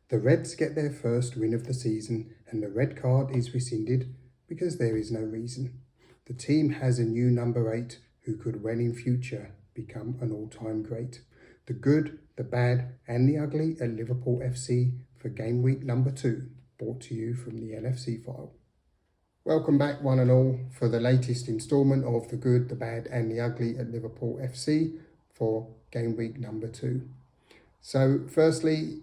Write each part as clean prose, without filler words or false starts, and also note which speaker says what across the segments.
Speaker 1: The Reds get their first win of the season and the red card is rescinded because there is no reason. The team has a new number 8 who could well in future become an all-time great. The good, the bad and the ugly at Liverpool FC for game week number 2, brought to you from the LFC File. Welcome back one and all for the latest instalment of the good, the bad and the ugly at Liverpool FC for game week number 2. So firstly,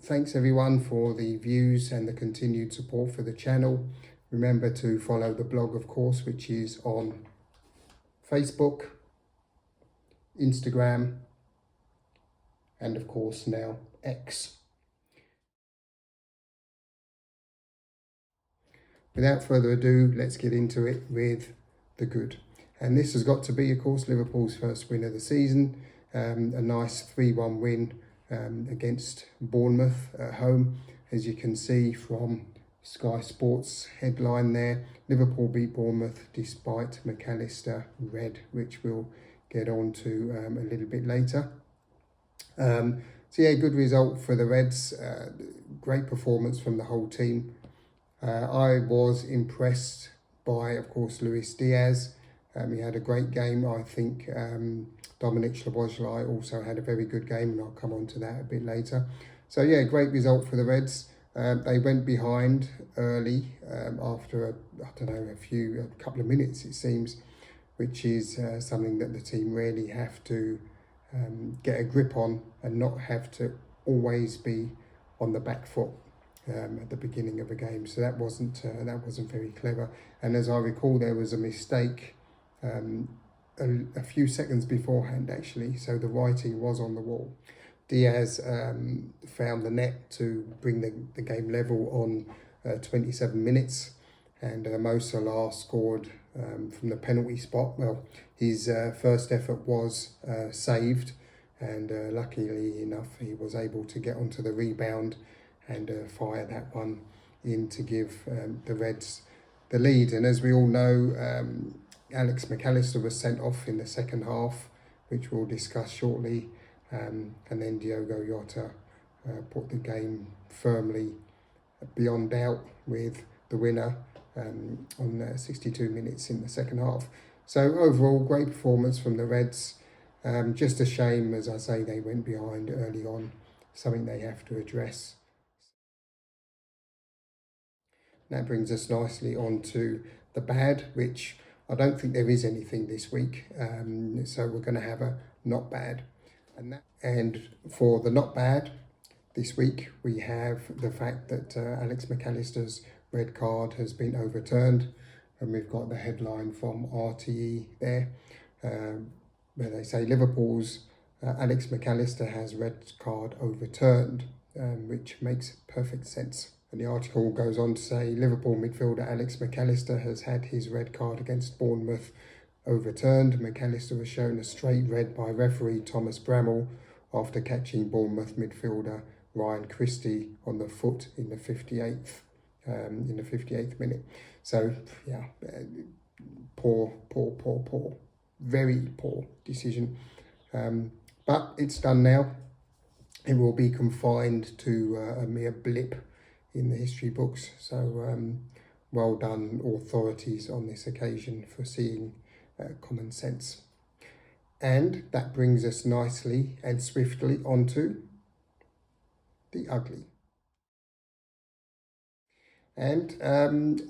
Speaker 1: thanks everyone for the views and the continued support for the channel. Remember to follow the blog, of course, which is on Facebook, Instagram, and of course now X. Without further ado, let's get into it with the good. And this has got to be, of course, Liverpool's first win of the season. A nice 3-1 win against Bournemouth at home. As you can see from Sky Sports headline there, Liverpool beat Bournemouth despite Mac Allister red, which we'll get on to a little bit later. So yeah, good result for the Reds. Great performance from the whole team. I was impressed by, of course, Luis Diaz. He had a great game. I think Dominik Szoboszlai also had a very good game, and I'll come on to that a bit later. So yeah, great result for the Reds. They went behind early after a couple of minutes it seems, which is something that the team really have to get a grip on and not have to always be on the back foot at the beginning of a game. So that wasn't very clever. And as I recall, there was a mistake a few seconds beforehand actually, so the writing was on the wall. Diaz found the net to bring the game level on 27 minutes, and Mo Salah scored from the penalty spot. Well, his first effort was saved, and luckily enough he was able to get onto the rebound and fire that one in to give the Reds the lead. And as we all know, Alex Mac Allister was sent off in the second half, which we'll discuss shortly, and then Diogo Jota put the game firmly beyond doubt with the winner on 62 minutes in the second half. So overall, great performance from the Reds. Just a shame, as I say, they went behind early on, something they have to address. That brings us nicely on to the bad, which I don't think there is anything this week. So we're going to have a not bad. And for the not bad this week, we have the fact that Alex Mac Allister's red card has been overturned. And we've got the headline from RTE there, where they say Liverpool's Alex Mac Allister has red card overturned, which makes perfect sense. And the article goes on to say Liverpool midfielder Alex Mac Allister has had his red card against Bournemouth overturned. Mac Allister was shown a straight red by referee Thomas Bramall after catching Bournemouth midfielder Ryan Christie on the foot in the 58th minute. So yeah, poor, very poor decision. But it's done now. It will be confined to a mere blip in the history books. So well done authorities on this occasion for seeing common sense. And that brings us nicely and swiftly onto the ugly. And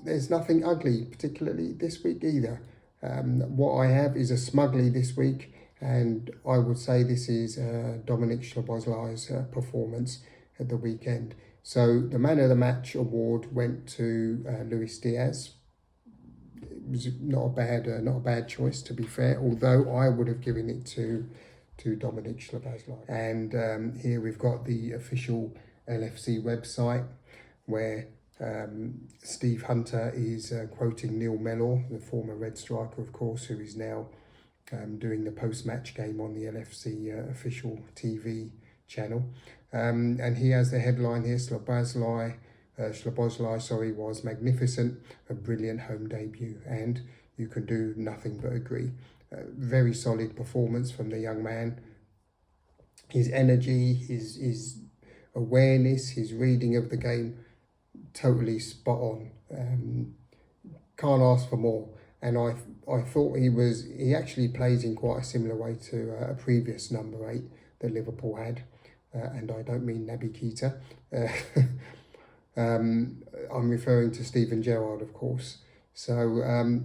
Speaker 1: there's nothing ugly particularly this week either. What I have is a smugly this week, and I would say this is Dominik Szoboszlai's performance at the weekend. So the man of the match award went to Luis Diaz. It was not a bad choice, to be fair, although I would have given it to Dominik Szoboszlai. And here we've got the official LFC website where Steve Hunter is quoting Neil Mellor, the former Red striker, of course, who is now doing the post-match game on the LFC official TV channel. And he has the headline here, Szoboszlai was magnificent, a brilliant home debut, and you can do nothing but agree. Very solid performance from the young man. His energy, his awareness, his reading of the game, totally spot on. Can't ask for more. And I thought he actually plays in quite a similar way to a previous number 8 that Liverpool had. And I don't mean Naby Keita. I'm referring to Steven Gerrard, of course. So,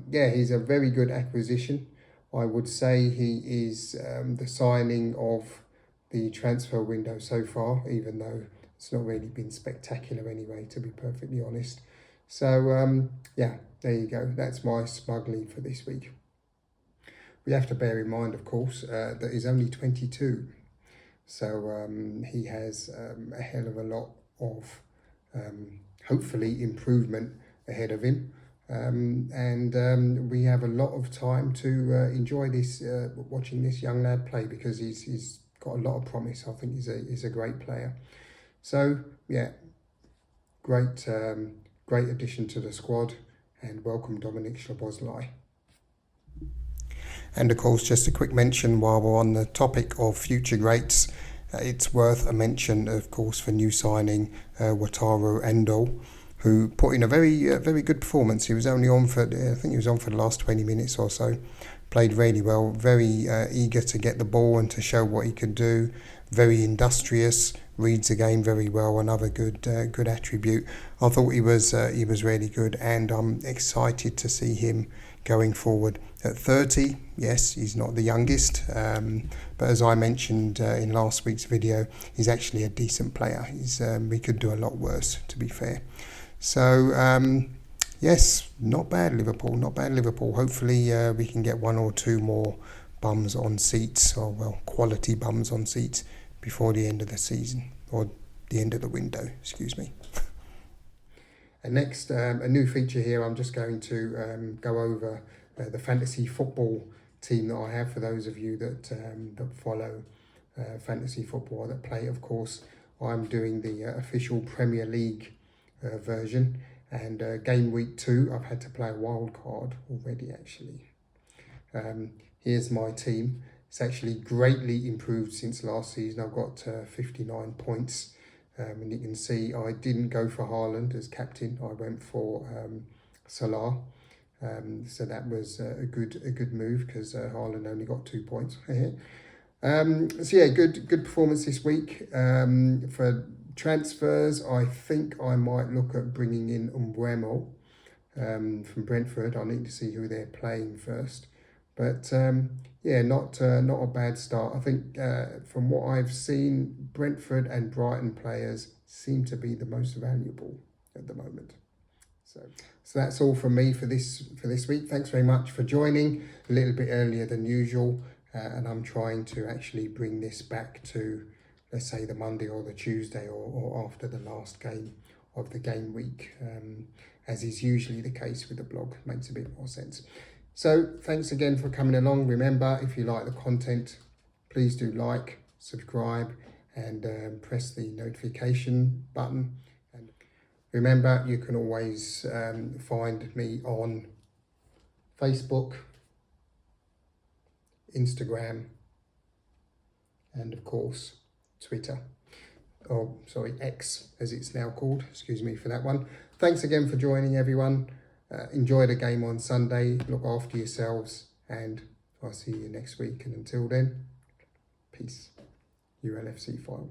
Speaker 1: yeah, he's a very good acquisition. I would say he is the signing of the transfer window so far, even though it's not really been spectacular anyway, to be perfectly honest. So, yeah, there you go. That's my smugly for this week. We have to bear in mind, of course, that he's only 22. So he has a hell of a lot of, hopefully, improvement ahead of him. And we have a lot of time to enjoy this, watching this young lad play, because he's got a lot of promise. I think he's a great player. So, yeah, great addition to the squad, and welcome Dominik Szoboszlai. And of course, just a quick mention while we're on the topic of future greats, it's worth a mention, of course, for new signing Wataru Endo, who put in a very good performance. He was only on for, I think he was on for the last 20 minutes or so. Played really well, very eager to get the ball and to show what he could do. Very industrious, reads the game very well. Another good attribute. I thought he was really good, and I'm excited to see him going forward. At 30, yes, he's not the youngest, but as I mentioned in last week's video, he's actually a decent player. He could do a lot worse, to be fair. So, yes, not bad Liverpool, not bad Liverpool. Hopefully we can get 1 or 2 more bums on seats, or well, quality bums on seats before the end of the season, or the end of the window, excuse me. And next, a new feature here, I'm just going to go over the fantasy football team that I have, for those of you that follow fantasy football, that play, of course. I'm doing the official Premier League version, and game week 2 I've had to play a wild card already, actually. Here's my team. It's actually greatly improved since last season. I've got 59 points, and you can see I didn't go for Haaland as captain. I went for Salah, so that was a good move, because Haaland only got 2 points. So yeah, good performance this week. For transfers, I think I might look at bringing in Umbremo from Brentford. I need to see who they're playing first. But yeah, not a bad start. I think from what I've seen, Brentford and Brighton players seem to be the most valuable at the moment. So that's all from me for this week. Thanks very much for joining a little bit earlier than usual. And I'm trying to actually bring this back to, let's say, the Monday or the Tuesday, or after the last game of the game week, as is usually the case with the blog. Makes a bit more sense. So thanks again for coming along. Remember, if you like the content, please do like, subscribe, and press the notification button. And remember, you can always find me on Facebook, Instagram, and of course Twitter, X as it's now called. Excuse me for that one. Thanks again for joining, everyone. Enjoy the game on Sunday, look after yourselves, and I'll see you next week. And until then, peace. Your LFC File.